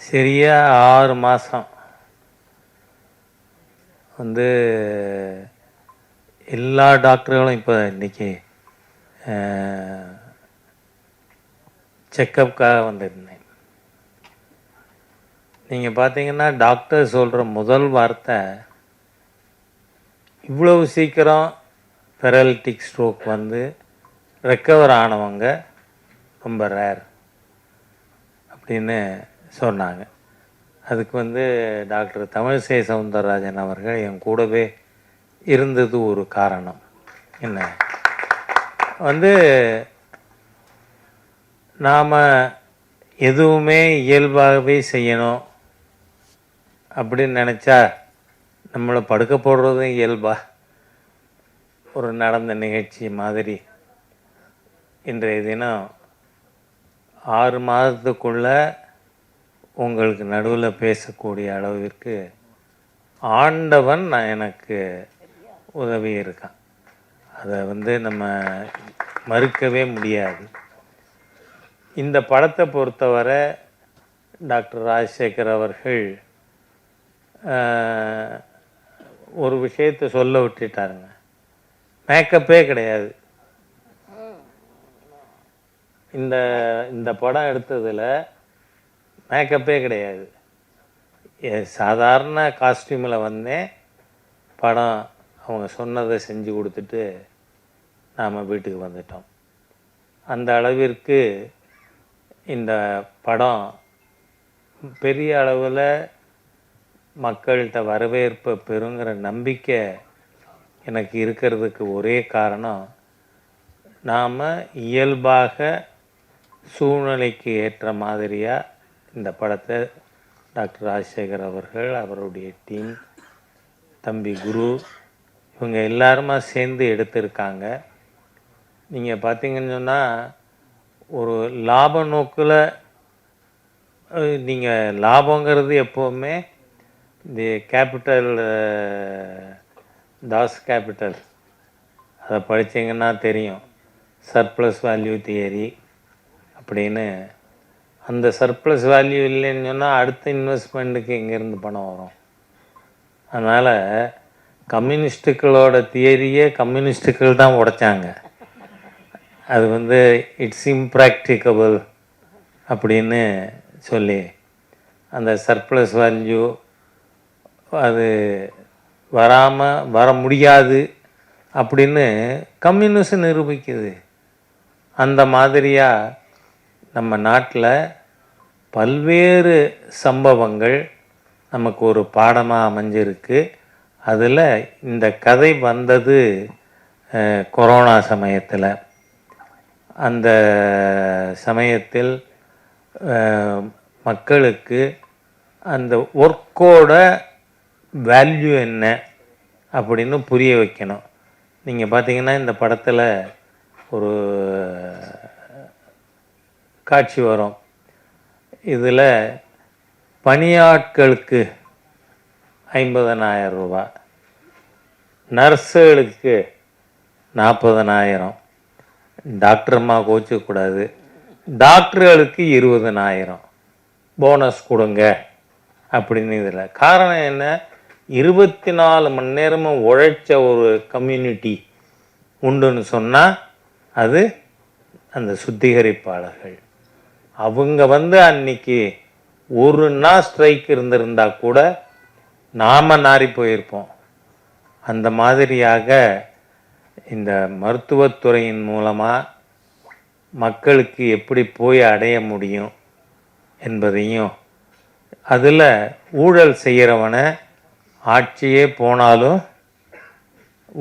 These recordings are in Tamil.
சரியாக 6 மாதம் வந்து எல்லா டாக்டர்களும் இப்போ இன்றைக்கி செக்கப்புக்காக வந்திருந்தேன். நீங்கள் பார்த்தீங்கன்னா டாக்டர் சொல்கிற முதல் வார்த்தை, இவ்வளவு சீக்கிரம் பெரலிட்டிக் ஸ்ட்ரோக் வந்து ரெக்கவர் ஆனவங்க ரொம்ப ரேர் அப்படின்னு சொன்னாங்க. அதுக்கு வந்து டாக்டர் தமிழிசை சவுந்தரராஜன் அவர்கள் என் கூடவே இருந்தது ஒரு காரணம். என்ன வந்து நாம் எதுவுமே இயல்பாகவே செய்யணும் அப்படின்னு நினச்சா நம்மளை படுக்க போடுறதும் இயல்பாக ஒரு நடந்த நிகழ்ச்சி மாதிரி இன்றைய தினம் 6 மாதத்துக்குள்ளே உங்களுக்கு நடுவில் பேசக்கூடிய அளவிற்கு ஆண்டவன் எனக்கு உதவி இருக்கான். அதை வந்து நம்ம மறுக்கவே முடியாது. இந்த படத்தை பொறுத்தவரை டாக்டர் ராஜசேகர் அவர்கள் ஒரு விஷயத்தை சொல்ல விட்டுட்டாருங்க. மேக்கப்பே கிடையாது. இந்த படம் எடுத்ததில் மேக்கப்பே கிடையாது. சாதாரண காஸ்டியூமில் வந்தேன். படம் அவங்க சொன்னதை செஞ்சு கொடுத்துட்டு நாம் வீட்டுக்கு வந்துட்டோம். அந்த அளவிற்கு இந்த படம் பெரிய அளவில் மக்கள்கிட்ட வரவேற்பை பெறுங்கிற நம்பிக்கை எனக்கு இருக்கிறதுக்கு ஒரே காரணம், நாம் இயல்பாக சூழ்நிலைக்கு ஏற்ற மாதிரியாக இந்த படத்தை டாக்டர் ராஜசேகர் அவர்கள், அவருடைய டீம், தம்பி குரு, இவங்க எல்லாருமா சேர்ந்து எடுத்திருக்காங்க. நீங்கள் பார்த்தீங்கன்னு சொன்னால் ஒரு லாப நோக்கில் நீங்கள் லாபங்கிறது எப்போவுமே இந்த கேபிட்டல் தாஸ் கேபிட்டல் அதை படித்தீங்கன்னா தெரியும். சர்ப்ளஸ் வேல்யூ தியரி அப்படின்னு. அந்த சர்ப்ளஸ் வேல்யூ இல்லைன்னு சொன்னால் அடுத்த இன்வெஸ்ட்மெண்ட்டுக்கு எங்கேருந்து பணம் வரும்? அதனால் கம்யூனிஸ்டுகளோட தியரியே கம்யூனிஸ்டுகள் தான் உடைச்சாங்க. அது வந்து இட்ஸ் இம்ப்ராக்டிகபிள் அப்படின்னு சொல்லி அந்த சர்ப்ளஸ் வேல்யூ அது வர முடியாது அப்படின்னு கம்யூனிஸ்ட் நிரூபிக்குது. அந்த மாதிரியாக நம்ம நாட்டில் பல்வேறு சம்பவங்கள் நமக்கு ஒரு பாடமாக அமைஞ்சிருக்கு. அதில் இந்த கதை வந்தது கொரோனா சமயத்தில். அந்த சமயத்தில் மக்களுக்கு அந்த ஒர்க்கோட வேல்யூ என்ன அப்படின்னு புரிய வைக்கணும். நீங்கள் பார்த்தீங்கன்னா இந்த படத்தில் ஒரு காட்சி வரும். இதில் பணியாட்களுக்கு 50,000 ரூபா, நர்ஸுகளுக்கு 40,000, டாக்டர்மா கோச்சக்கூடாது, டாக்டர்களுக்கு 20,000 போனஸ் கொடுங்க அப்படின்னு. இதில் காரணம் என்ன? 24 மணி நேரமும் உழைச்ச ஒரு கம்யூனிட்டி உண்டுன்னு சொன்னால் அது அந்த சுத்திகரிப்பாளர்கள். அவங்க வந்து அன்னைக்கு ஒரு நாள் ஸ்ட்ரைக் இருந்திருந்தா கூட நாம் நாரி போயிருப்போம். அந்த மாதிரியாக இந்த மருத்துவத்துறையின் மூலமாக மக்களுக்கு எப்படி போய் அடைய முடியும் என்பதையும், அதில் ஊழல் செய்கிறவனை ஆட்சியே போனாலும்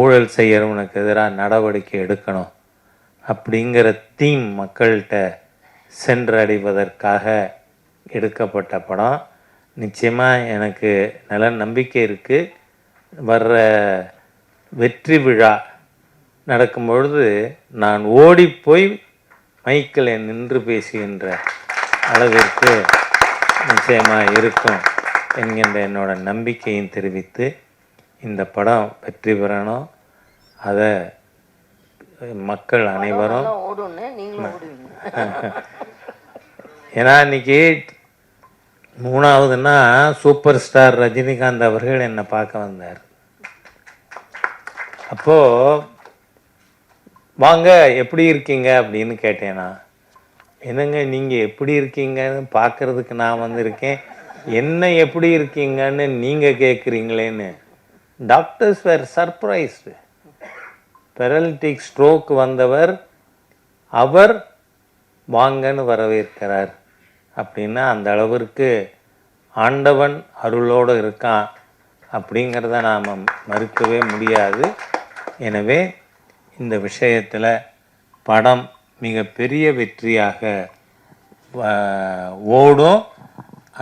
ஊழல் செய்கிறவனுக்கு எதிராக நடவடிக்கை எடுக்கணும் அப்படிங்கிற தீம் மக்கள்கிட்ட சென்றடைவதற்காக எடுக்கப்பட்ட படம். நிச்சயமாக எனக்கு நல்ல நம்பிக்கை இருக்குது. வர்ற வெற்றி விழா நடக்கும் பொழுது நான் ஓடிப்போய் மைக்கில் நின்று பேசுகின்ற அளவிற்கு நிச்சயமாக இருக்கும் என்கின்ற என்னோட நம்பிக்கையும் தெரிவித்து, இந்த படம் வெற்றி பெறணும். அதை மக்கள் அனைவரும் ஏன்னா இன்னைக்கு மூணாவதுன்னா சூப்பர் ஸ்டார் ரஜினிகாந்த் அவர்கள் என்னை பார்க்க வந்தார். அப்போது வாங்க எப்படி இருக்கீங்க அப்படின்னு கேட்டேனா, என்னங்க நீங்கள் எப்படி இருக்கீங்கன்னு பார்க்குறதுக்கு நான் வந்திருக்கேன், என்ன எப்படி இருக்கீங்கன்னு நீங்கள் கேட்குறீங்களேன்னு. டாக்டர்ஸ் வேர் சர்ப்ரைஸ்டு. பெரலிட்டிக் ஸ்ட்ரோக் வந்தவர் அவர் வாங்கன்னு வரவேற்கிறார் அப்படின்னா அந்த அளவிற்கு ஆண்டவன் அருளோடு இருக்கான் அப்படிங்கிறத நாம் மறுக்கவே முடியாது. எனவே இந்த விஷயத்தில் படம் மிகப்பெரிய வெற்றியாக ஓடும்.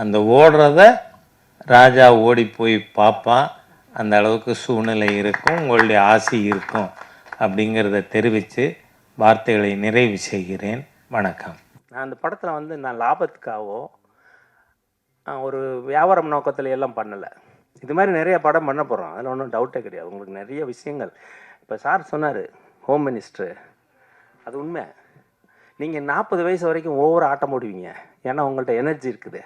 அந்த ஓடுறத ராஜா ஓடி போய் பார்ப்பான். அந்த அளவுக்கு சூழ்நிலை இருக்கும், உங்களுடைய ஆசை இருக்கும் அப்படிங்கிறத தெரிவித்து வார்த்தைகளை நிறைவு செய்கிறேன். வணக்கம். நான் அந்த படத்தில் வந்து நான் லாபத்துக்காகவோ ஒரு வியாபாரம் நோக்கத்தில் எல்லாம் பண்ணலை. இது மாதிரி நிறைய படம் பண்ண போகிறோம், அதில் ஒன்றும் டவுட்டே கிடையாது. உங்களுக்கு நிறைய விஷயங்கள் இப்போ சார் சொன்னார், ஹோம் மினிஸ்டரு, அது உண்மை. நீங்கள் 40 வயசு வரைக்கும் ஒவ்வொரு ஆட்டம் போடுவீங்க, ஏன்னா உங்கள்கிட்ட எனர்ஜி இருக்குது.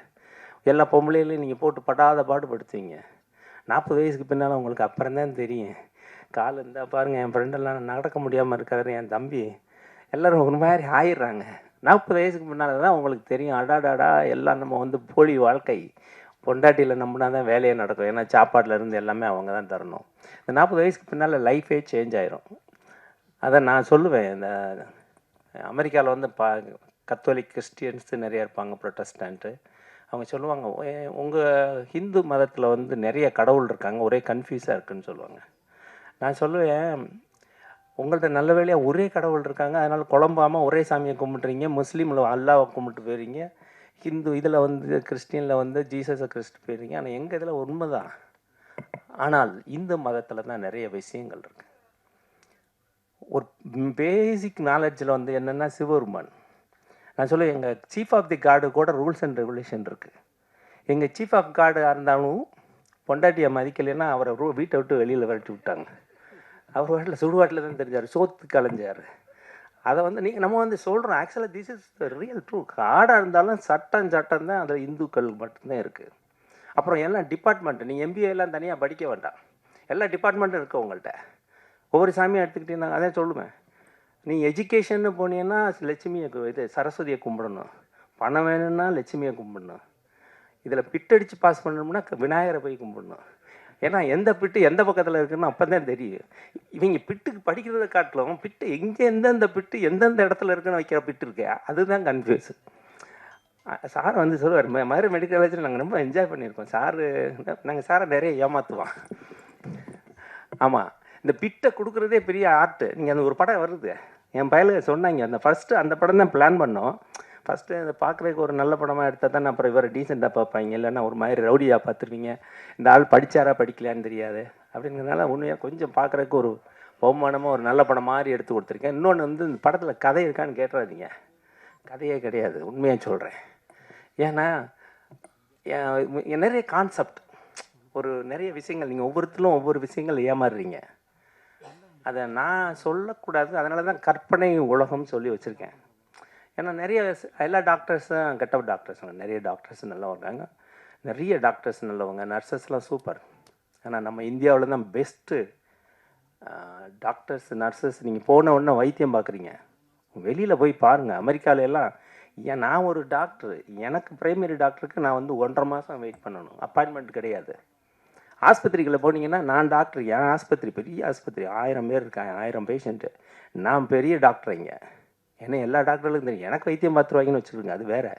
எல்லா பொம்பளையிலையும் நீங்கள் போட்டு படாத பாடுபடுத்துவீங்க. 40 வயசுக்கு பின்னால் உங்களுக்கு அப்புறம் தான் தெரியும். கால் இருந்தால் பாருங்கள், என் ஃப்ரெண்டெல்லாம் நடக்க முடியாமல் இருக்காரு, என் தம்பி எல்லோரும் ஒரு மாதிரி ஆயிடுறாங்க. 40 வயசுக்கு முன்னால் தான் உங்களுக்கு தெரியும், அடாடாடா எல்லாம் நம்ம வந்து போலி வாழ்க்கை, பொண்டாட்டியில் நம்பினா தான் வேலையே நடக்கும். ஏன்னா சாப்பாட்டிலேருந்து எல்லாமே அவங்க தான் தரணும். இந்த 40 வயசுக்கு பின்னால் லைஃபே சேஞ்ச் ஆயிரும். அதை நான் சொல்லுவேன். இந்த அமெரிக்காவில் வந்து கத்தோலிக் கிறிஸ்டியன்ஸு நிறைய இருப்பாங்க, ப்ரொட்டஸ்டன்ட்டு. அவங்க சொல்லுவாங்க, உங்கள் ஹிந்து மதத்தில் வந்து நிறைய கடவுள் இருக்காங்க, ஒரே கன்ஃபியூஸாக இருக்குதுன்னு சொல்லுவாங்க. நான் சொல்லுவேன், உங்கள்கிட்ட நல்ல வேலையாக ஒரே கடவுள் இருக்காங்க, அதனால் குழம்பாமல் ஒரே சாமியை கும்பிட்றீங்க. முஸ்லீமில் அல்லாவை கும்பிட்டு போயிடுறீங்க, ஹிந்து இதில் வந்து கிறிஸ்டினில் வந்து ஜீசஸை கிறிஸ்ட்டு போயிடுறீங்க. ஆனால் எங்கள் இதில் உண்மை தான். ஆனால் இந்து மதத்தில் தான் நிறைய விஷயங்கள் இருக்குது. ஒரு பேசிக் நாலேஜில் வந்து என்னென்னா சிவபெருமான். நான் சொல்லுவேன், எங்கள் சீஃப் ஆஃப் தி கார்டு கூட ரூல்ஸ் அண்ட் ரெகுலேஷன் இருக்குது. எங்கள் சீஃப் ஆஃப் கார்டாக இருந்தாலும் பொண்டாட்டியை மதிக்கலைன்னா அவரை வீட்டை விட்டு வெளியில் விரட்டி விட்டாங்க. அவர் வீட்டில் சுடுவாட்டில் தான் தெரிஞ்சார், சோத்து கலைஞ்சார். அதை வந்து நம்ம வந்து சொல்கிறோம், ஆக்சுவலாக this is the real true. காடாக இருந்தாலும் சட்டம் தான் அதில் இந்துக்கள் மட்டும்தான் இருக்குது. அப்புறம் எல்லாம் டிபார்ட்மெண்ட்டு, நீங்கள் எம்பிஏலாம் தனியாக படிக்க வேண்டாம், எல்லா டிபார்ட்மெண்ட்டும் இருக்குது உங்கள்கிட்ட. ஒவ்வொரு சாமியை எடுத்துக்கிட்டீங்கன்னா அதே சொல்லுவேன். நீங்கள் எஜுகேஷன்னு போனீங்கன்னா லட்சுமியை சரஸ்வதியை கும்பிடணும், பணம் வேணும்னா லட்சுமியை கும்பிடணும், இதில் பிட்டடிச்சு பாஸ் பண்ணணும்னா விநாயகரை போய் கும்பிடணும். ஏன்னா எந்த பிட்டு எந்த பக்கத்தில் இருக்குன்னு அப்போ தான் தெரியும். இவங்க பிட்டுக்கு படிக்கிறத காட்டிலும் பிட்டு எங்கே எந்தெந்த பிட்டு எந்தெந்த இடத்துல இருக்குன்னு வைக்கிற பிட்டு இருக்கு, அதுதான் கன்ஃபியூஸ். சார் வந்து சொல்லுவார், மதுரை மெடிக்கல் காலேஜில் நாங்கள் ரொம்ப என்ஜாய் பண்ணியிருக்கோம். சாரு நாங்கள் சாரை நிறைய ஏமாற்றுவோம். ஆமாம், இந்த பிட்டை கொடுக்குறதே பெரிய ஆர்ட்டு. நீங்கள் அந்த ஒரு படம் வருது, என் பயலுக்கு சொன்னாங்க, அந்த ஃபஸ்ட்டு அந்த படம் தான் பிளான் பண்ணோம். ஃபஸ்ட்டு அதை பார்க்குறதுக்கு ஒரு நல்ல படமாக எடுத்தால் தான் அப்புறம் இவரை டீசெண்டாக பார்ப்பாங்க, இல்லைன்னா ஒரு மாதிரி ரவுடியாக பார்த்துருவீங்க, இந்த ஆள் படித்தாரா படிக்கலான்னு தெரியாது அப்படிங்கிறதுனால உண்மையாக கொஞ்சம் பார்க்குறதுக்கு ஒரு பகுமானமாக ஒரு நல்ல படம் மாதிரி எடுத்து கொடுத்துருக்கேன். இன்னொன்று வந்து இந்த படத்தில் கதை இருக்கான்னு கேட்டுறாதீங்க, கதையே கிடையாது, உண்மையாக சொல்கிறேன். ஏன்னா நிறைய கான்செப்ட், ஒரு நிறைய விஷயங்கள் நீங்கள் ஒவ்வொருத்தரும் ஒவ்வொரு விஷயங்கள் ஏமாறுறீங்க. அதை நான் சொல்லக்கூடாது, அதனால தான் கற்பனை உலகம் சொல்லி வச்சுருக்கேன். ஏன்னா நிறைய எல்லா டாக்டர்ஸும் கெட்ட டாக்டர்ஸுங்க, நிறைய டாக்டர்ஸ் நல்லவங்க இருக்காங்க, நிறைய டாக்டர்ஸ் நல்லவங்க, நர்சஸ்லாம் சூப்பர். ஆனால் நம்ம இந்தியாவில் தான் பெஸ்ட்டு டாக்டர்ஸ் நர்சஸ். நீங்கள் போன உடனே வைத்தியம் பார்க்குறீங்க, வெளியில் போய் பாருங்கள். அமெரிக்காவிலலாம் ஏன் நான் ஒரு டாக்டர், எனக்கு பிரைமரி டாக்டருக்கு நான் வந்து 1.5 மாதம் வெயிட் பண்ணணும், அப்பாயின்மெண்ட் கிடையாது. ஆஸ்பத்திரிகளில் போனீங்கன்னா நான் டாக்டர், என் ஆஸ்பத்திரி பெரிய ஆஸ்பத்திரி, 1000 பேர் இருக்காங்க, 1000 பேஷண்ட்டு, நான் பெரிய டாக்டர் இங்கே. ஏன்னா எல்லா டாக்டர்களுக்கும் தெரியும், எனக்கு வைத்தியம் பார்த்துருவாங்கன்னு வச்சுருங்க, அது வேறு.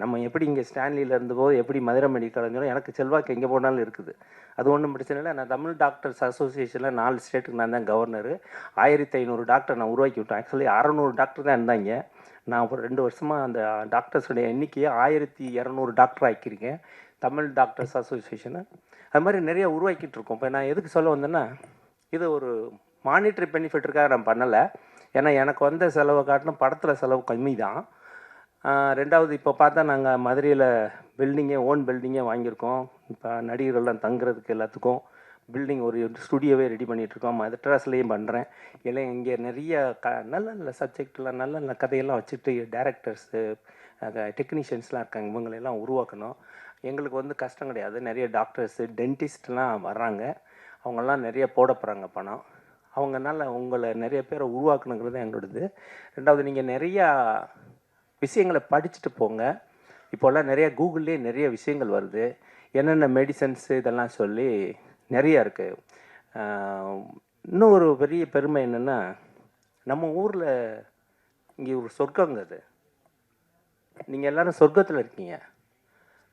நம்ம எப்படி இங்கே ஸ்டான்லியில் இருந்தபோது எப்படி மதுரை மெடிக்கல் காலேஜ், எனக்கு செல்வாக்கு எங்கே போனாலும் இருக்குது, அது ஒன்றும் பிரச்சனை இல்லை. நான் தமிழ் டாக்டர்ஸ் அசோசியேஷனில் 4 ஸ்டேட்டுக்கு நான் தான் கவர்னரு. 1500 டாக்டர் நான் உருவாக்கி விட்டேன். ஆக்சுவலி 600 டாக்டர் தான் இருந்தாங்க. நான் ஒரு 2 வருஷமாக அந்த டாக்டர்ஸுடைய எண்ணிக்கையை 1200 டாக்டர் ஆக்கியிருக்கேன், தமிழ் டாக்டர்ஸ் அசோசியேஷனை. அது மாதிரி நிறைய உருவாக்கிட்டு இருக்கோம். இப்போ நான் எதுக்கு சொல்ல வந்தேன்னா, இது ஒரு மானிட்டரி பெனிஃபிட்டுக்காக நான் பண்ணலை. ஏன்னா எனக்கு வந்த செலவை காட்டிலும் படத்தில் செலவு கம்மி தான். 2வது இப்போ பார்த்தா நாங்கள் மதுரையில் ஓன் பில்டிங்கே வாங்கியிருக்கோம். இப்போ நடிகர்கள்லாம் தங்குறதுக்கு எல்லாத்துக்கும் பில்டிங் ஒரு ஸ்டுடியோவே ரெடி பண்ணிகிட்ருக்கோம். மெட்ராஸ்லேயும் பண்ணுறேன். எல்லாம் இங்கே நிறைய நல்ல நல்ல சப்ஜெக்ட்லாம் நல்ல நல்ல கதையெல்லாம் வச்சுட்டு டேரக்டர்ஸு டெக்னீஷியன்ஸ்லாம் இருக்காங்க. இவங்களெல்லாம் உருவாக்கணும். எங்களுக்கு வந்து கஷ்டம் கிடையாது. நிறைய டாக்டர்ஸு டென்டிஸ்ட்லாம் வர்றாங்க. அவங்கெல்லாம் நிறைய போட போகிறாங்க பணம். அவங்கனால உங்களை நிறைய பேரை உருவாக்கணுங்கிறது எங்களோடது. 2வது நீங்கள் நிறையா விஷயங்களை படிச்சுட்டு போங்க. இப்போல்லாம் நிறைய கூகுள்லேயே நிறைய விஷயங்கள் வருது. என்னென்ன மெடிசன்ஸு இதெல்லாம் சொல்லி நிறையா இருக்குது. இன்னும் ஒரு பெரிய பெருமை என்னென்னா, நம்ம ஊரில் இங்கே ஒரு சொர்க்கங்க அது. நீங்கள் எல்லோரும் சொர்க்கத்தில் இருக்கீங்க.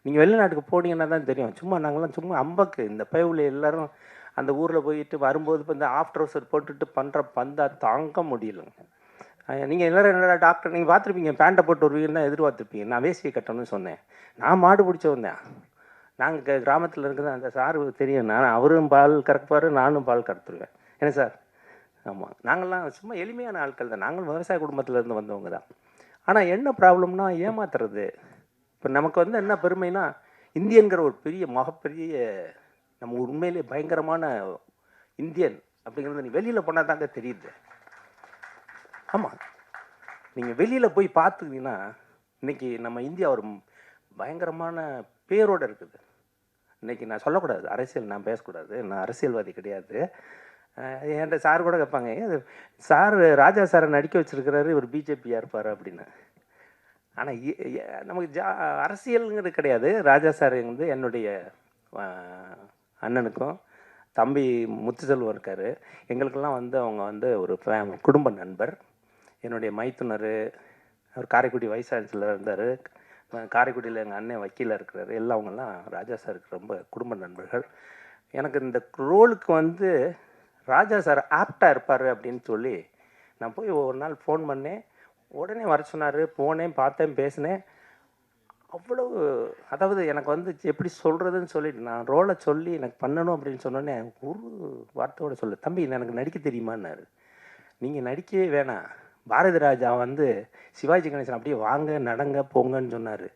நீங்கள் வெளிநாட்டுக்கு போனீங்கன்னா தான் தெரியும். சும்மா நாங்கள்லாம் சும்மா அம்பக்கு இந்த பயவுல எல்லோரும் அந்த ஊரில் போயிட்டு வரும்போது இப்போ இந்த ஆஃப் ட்ரவுசர் போட்டுட்டு பண்ணுற பந்தா தாங்க முடியலங்க. நீங்கள் எல்லோரும் என்னடா டாக்டர் நீங்கள் பார்த்துருப்பீங்க, பேண்ட்டை போட்டு வருவீங்கன்னு தான் எதிர்பார்த்துருப்பீங்க. நான் வேஷ்டியை கட்டணும்னு சொன்னேன். நான் மாடு பிடிச்ச வந்தேன். நாங்கள் கிராமத்தில் இருக்கிறது அந்த சாரு தெரியும். அவரும் பால் கறப்பார், நானும் பால் கறத்துருவேன். என்ன சார்? ஆமாம், நாங்கள்லாம் சும்மா எளிமையான ஆட்கள் தான். நாங்களும் விவசாய குடும்பத்திலேருந்து வந்தவங்க தான். ஆனால் என்ன ப்ராப்ளம்னா ஏமாத்துறது. இப்போ நமக்கு வந்து என்ன பெருமைனா, இந்தியன்கிற ஒரு பெரிய மகப்பெரிய நம்ம உண்மையிலே பயங்கரமான இந்தியன் அப்படிங்கிறது நீ வெளியில் போனால் தாங்க தெரியுது. ஆமாம், நீங்கள் வெளியில் போய் பார்த்துக்கிட்டீங்கன்னா இன்றைக்கி நம்ம இந்தியா ஒரு பயங்கரமான பேரோடு இருக்குது. இன்றைக்கி நான் சொல்லக்கூடாது, அரசியல் நான் பேசக்கூடாது, நான் அரசியல்வாதி கிடையாது. என்கிட்ட சார் கூட கேட்பாங்க, சார் ராஜா சாரை நடிக்க வச்சுருக்கிறாரு, இவர் பிஜேபியாக இருப்பார் அப்படின்னு. ஆனால் நமக்கு அரசியலுங்கிறது கிடையாது. ராஜா சார் வந்து என்னுடைய அண்ணனுக்கும் தம்பி முத்துசெல்வம் இருக்கார். எங்களுக்கெல்லாம் வந்து அவங்க வந்து ஒரு குடும்ப நண்பர். என்னுடைய மைத்துனர் அவர் காரைக்குடி வைஸ் சான்சலர் இருந்தார். காரைக்குடியில் எங்கள் அண்ணன் வக்கீலாக இருக்கிறாரு. எல்லாம் அவங்கெல்லாம் ராஜா சாருக்கு ரொம்ப குடும்ப நண்பர்கள். எனக்கு இந்த ரோலுக்கு வந்து ராஜா சார் ஆப்டாக இருப்பார் அப்படின்னு சொல்லி நான் போய் ஒரு நாள் ஃபோன் பண்ணேன். உடனே வர சொன்னார். போனேன், பார்த்தேன், பேசினேன். அவ்வளவு, அதாவது எனக்கு வந்து எப்படி சொல்கிறதுன்னு சொல்லிட்டு நான் ரோலை சொல்லி எனக்கு பண்ணணும் அப்படின்னு சொன்னோன்னே ஒரு வார்த்தையோடு சொல்லு, தம்பி எனக்கு நடிக்க தெரியுமான்னாரு. நீங்கள் நடிக்கவே வேணாம், பாரதி ராஜா வந்து சிவாஜி கணேசன் அப்படியே வாங்க நடங்க போங்கன்னு சொன்னார்.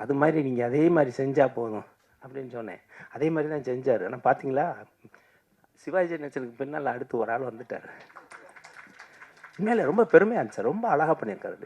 அது மாதிரி நீங்கள் அதே மாதிரி செஞ்சால் போதும் அப்படின்னு சொன்னேன். அதே மாதிரி தான் செஞ்சார். ஆனால் பார்த்தீங்களா, சிவாஜி கணேசனுக்கு பின்னால் அடுத்து ஒரு ஆள் வந்துட்டார். உண்மையிலே ரொம்ப பெருமையாக இருந்துச்சு. ரொம்ப அழகாக பண்ணியிருக்காரு.